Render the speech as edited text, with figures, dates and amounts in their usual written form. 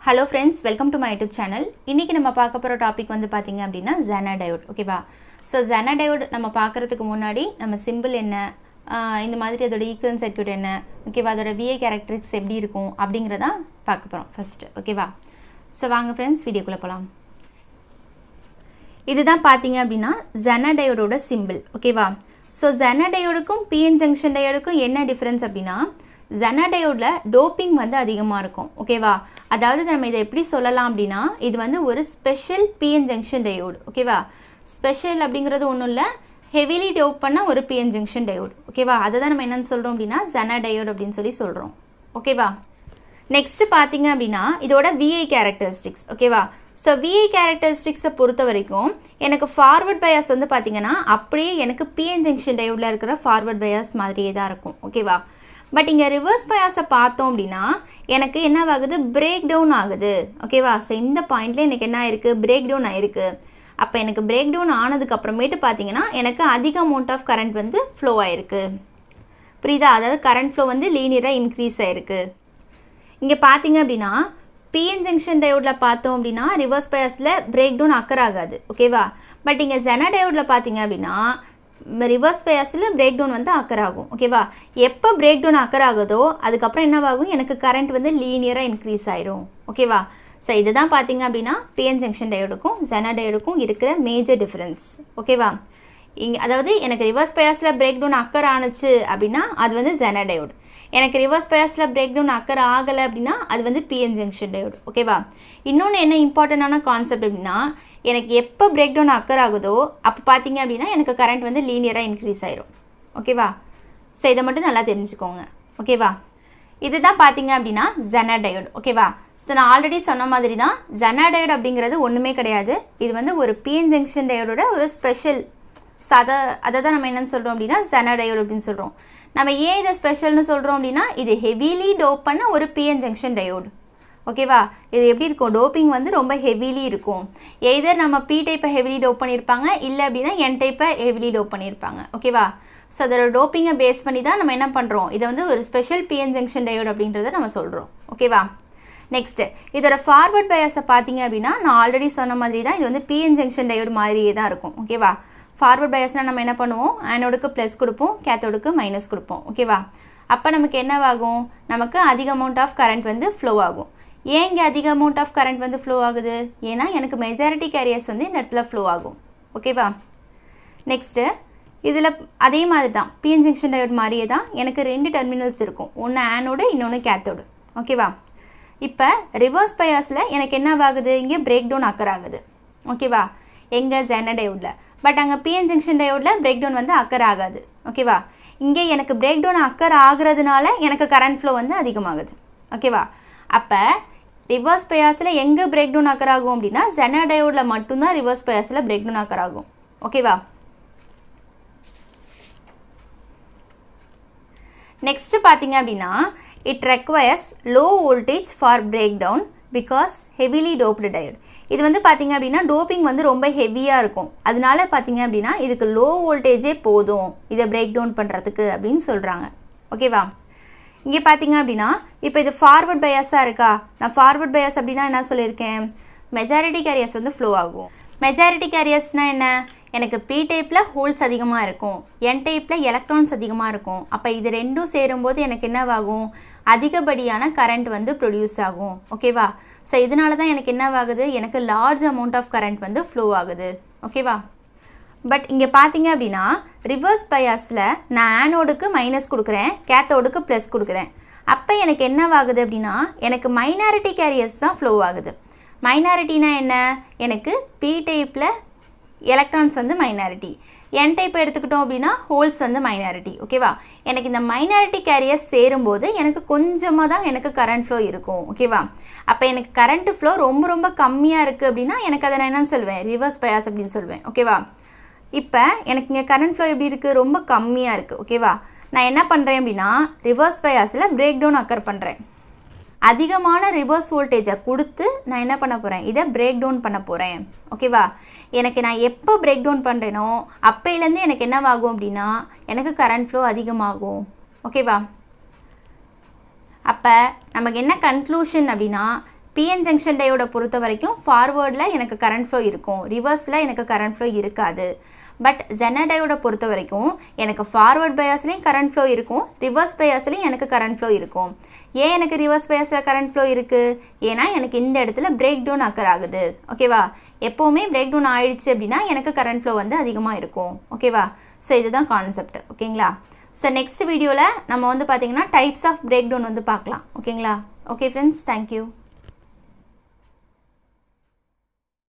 Hello friends, welcome to my YouTube channel. இன்னைக்கு நம்ம பார்க்க போற டாபிக் வந்து பாத்தீங்க அப்படினா Zener diode. ஓகேவா? So Zener diode நம்ம பார்க்கிறதுக்கு முன்னாடி நம்ம சிம்பிள் என்ன, இந்த மாதிரி அதோட ஈக்குவலன்ட் சர்க்யூட் என்ன, ஓகேவா? அதோட VI characteristics எப்படி இருக்கும் அப்படிங்கறத பார்க்க போறோம் ஃபர்ஸ்ட். ஓகேவா? So வாங்க friends வீடியோக்குள்ள போலாம். இதுதான் பாத்தீங்க அப்படினா Zener diode சிம்பிள். ஓகேவா? So Zener diodeக்கும் PN junction diodeக்கும் என்ன டிஃபரன்ஸ் அப்படினா Zener diode டோப்பிங் வந்து அதிகமா இருக்கும். ஓகேவா? அதாவது நம்ம இதை எப்படி சொல்லலாம் அப்படினா இது வந்து ஒரு ஸ்பெஷல் PN junction diode. ஓகேவா? ஸ்பெஷல் அப்படிங்கிறது ஒண்ணும் இல்ல, ஹெவிலி டோப் பண்ண ஒரு PN junction diode. ஓகேவா? அதை தான் நம்ம என்னன்னு சொல்றோம் அப்படினா Zener diode அப்படினு சொல்லி சொல்றோம். ஓகேவா? நெக்ஸ்ட் பாத்தீங்க அப்படினா இதோட VI characteristics. ஓகேவா? So VI characteristics பொறுத்த வரைக்கும் எனக்கு ஃபார்வர்ட் பயாஸ் வந்து பாத்தீங்கன்னா அப்படியே எனக்கு PN junction diodeல இருக்கிற ஃபார்வர்ட் பயாஸ் மாதிரியே தான் இருக்கும். ஓகேவா? பட் இங்க ரிவர்ஸ் பயாஸை பார்த்தோம் அப்படினா எனக்கு என்ன ஆகுது, பிரேக் டவுன் ஆகுது. ஓகேவா? சோ இந்த பாயிண்ட்ல எனக்கு என்ன ஆயிருக்கு, பிரேக் டவுன் ஆயிருக்கு. அப்ப எனக்கு பிரேக் டவுன் ஆனதுக்கு அப்புறமேட்டு பாத்தீங்கன்னா எனக்கு அதிக அமௌண்ட் ஆஃப் கரண்ட் வந்து ஃப்ளோ ஆயிருக்கு. புரியுதா? அதாவது கரண்ட் ஃப்ளோ வந்து லீனியரா இன்க்ரீஸ் ஆயிருக்கு. இங்க பாத்தீங்க அப்படினா PN junction diodeல பார்த்தோம் அப்படினா ரிவர்ஸ் பயாஸ்ல பிரேக் டவுன் அக்கர் ஆகாது. ஓகேவா? பட் இங்க Zener diodeல பாத்தீங்க அப்படினா ரிவர்ஸ் பயாஸ்ல பிரேக் டவுன் வந்து அக்கர் ஆகும். ஓகேவா? எப்ப பிரேக் டவுன் அக்கர் ஆகுதோ அதுக்கு அப்புறம் என்னவாகும், எனக்கு கரண்ட் வந்து லீனியரா இன்க்ரீஸ் ஆயிரும். ஓகேவா? சோ இதுதான் பாத்தீங்க அப்படினா PN junction diodeக்கும் Zener diodeக்கும் இருக்கிற மேஜர் டிஃபரன்ஸ். ஓகேவா? அதாவது எனக்கு ரிவர்ஸ் பயாஸ்ல பிரேக் டவுன் அக்கர் ஆனுச்சு அப்படினா அது வந்து Zener diode. எனக்கு ரிவர்ஸ் பயாஸ்ல பிரேக் டவுன் அக்கர் ஆகல அப்படினா அது வந்து PN junction diode. ஓகேவா? இன்னொன்னு என்ன இம்பார்ட்டன்டான கான்செப்ட் அப்படினா எனக்கு எப்போ பிரேக் டவுன் அக்கர் ஆகுதோ அப்போ பார்த்தீங்க அப்படின்னா எனக்கு கரண்ட் வந்து லீனியராக இன்க்ரீஸ் ஆயிரும். ஓகேவா? ஸோ இதை மட்டும் நல்லா தெரிஞ்சுக்கோங்க. ஓகேவா? இதுதான் பார்த்தீங்க அப்படின்னா Zener diode. ஓகேவா? ஸோ நான் ஆல்ரெடி சொன்ன மாதிரி தான் Zener diode அப்படிங்கிறது ஒன்றுமே கிடையாது. இது வந்து ஒரு PN junction diodeோட ஒரு ஸ்பெஷல். ஸோ அதை தான் நம்ம என்னன்னு சொல்கிறோம் அப்படின்னா Zener diode அப்படின்னு சொல்கிறோம். நம்ம ஏன் இதை ஸ்பெஷல்னு சொல்கிறோம் அப்படின்னா இது ஹெவிலி டோப் பண்ண ஒரு PN junction diode. ஓகேவா? இது எப்படி இருக்கும், டோப்பிங் வந்து ரொம்ப ஹெவிலி இருக்கும். எய்தர் நம்ம P டைப்பை ஹெவிலி டோப் பண்ணியிருப்பாங்க, இல்லை அப்படின்னா N டைப்பை ஹெவிலி டோப் பண்ணியிருப்பாங்க. ஓகேவா? ஸோ அதோட டோப்பிங்கை பேஸ் பண்ணி தான் நம்ம என்ன பண்ணுறோம், இதை வந்து ஒரு ஸ்பெஷல் PN junction diode அப்படின்றத நம்ம சொல்கிறோம். ஓகேவா? நெக்ஸ்ட் இதோட ஃபார்வர்ட் பயாஸை பார்த்தீங்க அப்படின்னா நான் ஆல்ரெடி சொன்ன மாதிரி தான் இது வந்து PN junction diode மாதிரியே தான் இருக்கும். ஓகேவா? ஃபார்வர்ட் பயாஸ்னால் நம்ம என்ன பண்ணுவோம், ஆனோடுக்கு ப்ளஸ் கொடுப்போம், கேத்தோடுக்கு மைனஸ் கொடுப்போம். ஓகேவா? அப்போ நமக்கு என்னவாகும், நமக்கு அதிக அமௌண்ட் ஆஃப் கரண்ட் வந்து ஃப்ளோ ஆகும். ஏன் இங்கே அதிக அமௌண்ட் ஆஃப் கரண்ட் வந்து ஃப்ளோ ஆகுது, ஏன்னா எனக்கு மெஜாரிட்டி கேரியர்ஸ் வந்து இந்த இடத்துல ஃப்ளோ ஆகும். ஓகேவா? நெக்ஸ்ட்டு இதில் அதே மாதிரி தான் PN junction diode மாதிரியே தான் எனக்கு ரெண்டு டெர்மினல்ஸ் இருக்கும், ஒன்று ஆனோடு இன்னொன்று கேத்தோடு. ஓகேவா? இப்போ ரிவர்ஸ் பயாஸில் எனக்கு என்ன ஆகுது, இங்கே பிரேக் டவுன் அக்கர் ஆகுது. ஓகேவா? எங்கே Zener diodeல. பட் அங்கே PN junction diodeல பிரேக் டவுன் வந்து அக்கர் ஆகாது. ஓகேவா? இங்கே எனக்கு பிரேக் டவுன் அக்கர் ஆகுறதுனால எனக்கு கரண்ட் ஃப்ளோ வந்து அதிகமாகுது. ஓகேவா? அப்போ ரிவர்ஸ் பயாஸில் எங்கே பிரேக் டவுன் அக்கர் ஆகும் அப்படின்னா Zener diodeல மட்டும்தான் ரிவர்ஸ் பயாஸில் பிரேக் டவுன் அக்கர் ஆகும். ஓகேவா? நெக்ஸ்ட் பார்த்தீங்க அப்படின்னா it requires low voltage for break down because heavily doped diode. இது வந்து பார்த்தீங்க அப்படின்னா டோப்பிங் வந்து ரொம்ப ஹெவியாக இருக்கும், அதனால பார்த்தீங்க அப்படின்னா இதுக்கு லோ வோல்டேஜே போதும் இதை பிரேக் டவுன் பண்ணுறதுக்கு அப்படின்னு சொல்கிறாங்க. ஓகேவா? இங்கே பார்த்தீங்க அப்படின்னா இப்போ இது ஃபார்வர்ட் பயாஸாக இருக்கா, நான் ஃபார்வர்ட் பயாஸ் அப்படின்னா என்ன சொல்லியிருக்கேன், மெஜாரிட்டி கேரியர்ஸ் வந்து ஃப்ளோ ஆகும். மெஜாரிட்டி கேரியர்ஸ்னால் என்ன, எனக்கு P டைப்பில் ஹோல்ஸ் அதிகமாக இருக்கும், N டைப்பில் எலக்ட்ரான்ஸ் அதிகமாக இருக்கும். அப்போ இது ரெண்டும் சேரும்போது எனக்கு என்னவாகும், அதிகப்படியான கரண்ட் வந்து ப்ரொடியூஸ் ஆகும். ஓகேவா? ஸோ இதனால தான் எனக்கு என்னவாகுது, எனக்கு லார்ஜ் அமௌண்ட் ஆஃப் கரண்ட் வந்து ஃப்ளோ ஆகுது. ஓகேவா? பட் இங்கே பார்த்தீங்க அப்படின்னா ரிவர்ஸ் பயாஸில் நான் ஆனோடுக்கு மைனஸ் கொடுக்குறேன், கேத்தோடுக்கு ப்ளஸ் கொடுக்குறேன். அப்போ எனக்கு என்னவாகுது அப்படின்னா எனக்கு மைனாரிட்டி கேரியர்ஸ் தான் ஃப்ளோ ஆகுது. மைனாரிட்டினா என்ன, எனக்கு P டைப்பில் எலக்ட்ரான்ஸ் வந்து மைனாரிட்டி, N டைப் எடுத்துக்கிட்டோம் அப்படின்னா ஹோல்ஸ் வந்து மைனாரிட்டி. ஓகேவா? எனக்கு இந்த மைனாரிட்டி கேரியர்ஸ் சேரும்போது எனக்கு கொஞ்சமாக தான் எனக்கு கரண்ட் ஃப்ளோ இருக்கும். ஓகேவா? அப்போ எனக்கு கரண்ட் ஃப்ளோ ரொம்ப ரொம்ப கம்மியாக இருக்குது அப்படின்னா எனக்கு அதை நான் என்னன்னு சொல்வேன், ரிவர்ஸ் பயாஸ் அப்படின்னு சொல்வேன். ஓகேவா? இப்போ எனக்கு இங்கே கரண்ட் ஃப்ளோ எப்படி இருக்குது, ரொம்ப கம்மியாக இருக்குது. ஓகேவா? நான் என்ன பண்ணுறேன் அப்படின்னா ரிவர்ஸ் பயாஸில் பிரேக் டவுன் அக்கர் பண்ணுறேன். அதிகமான ரிவர்ஸ் வோல்டேஜை கொடுத்து நான் என்ன பண்ண போகிறேன், இதை பிரேக் டவுன் பண்ண போகிறேன். ஓகேவா? எனக்கு நான் எப்போ பிரேக் டவுன் பண்ணுறேனோ அப்போலேருந்து எனக்கு என்னவாகும் அப்படின்னா எனக்கு கரண்ட் ஃப்ளோ அதிகமாகும். ஓகேவா? அப்போ நமக்கு என்ன கன்க்ளூஷன் அப்படின்னா PN ஜங்ஷன் டயோட பொறுத்த வரைக்கும் ஃபார்வர்டில் எனக்கு கரண்ட் ஃப்ளோ இருக்கும், ரிவர்ஸில் எனக்கு கரண்ட் ஃப்ளோ இருக்காது. பட் ஜெனர் டயோட பொறுத்த வரைக்கும் எனக்கு ஃபார்வர்ட் பயாஸ்லேயும் கரண்ட் ஃப்ளோ இருக்கும், ரிவர்ஸ் பயாஸ்லேயும் எனக்கு கரண்ட் ஃப்ளோ இருக்கும். ஏன் எனக்கு ரிவர்ஸ் பயாஸில் கரண்ட் ஃப்ளோ இருக்குது? ஏன்னா எனக்கு இந்த இடத்துல பிரேக் டவுன் அக்கர் ஆகுது. ஓகேவா? எப்போவுமே பிரேக் டவுன் ஆயிடுச்சு அப்படின்னா எனக்கு கரண்ட் ஃப்ளோ வந்து அதிகமாக இருக்கும். ஓகேவா? ஸோ இதுதான் கான்செப்ட். ஓகேங்களா? ஸோ நெக்ஸ்ட் வீடியோவில் நம்ம வந்து பார்த்திங்கன்னா டைப்ஸ் ஆஃப் பிரேக் டவுன் வந்து பார்க்கலாம். ஓகேங்களா? Okay friends, thank you.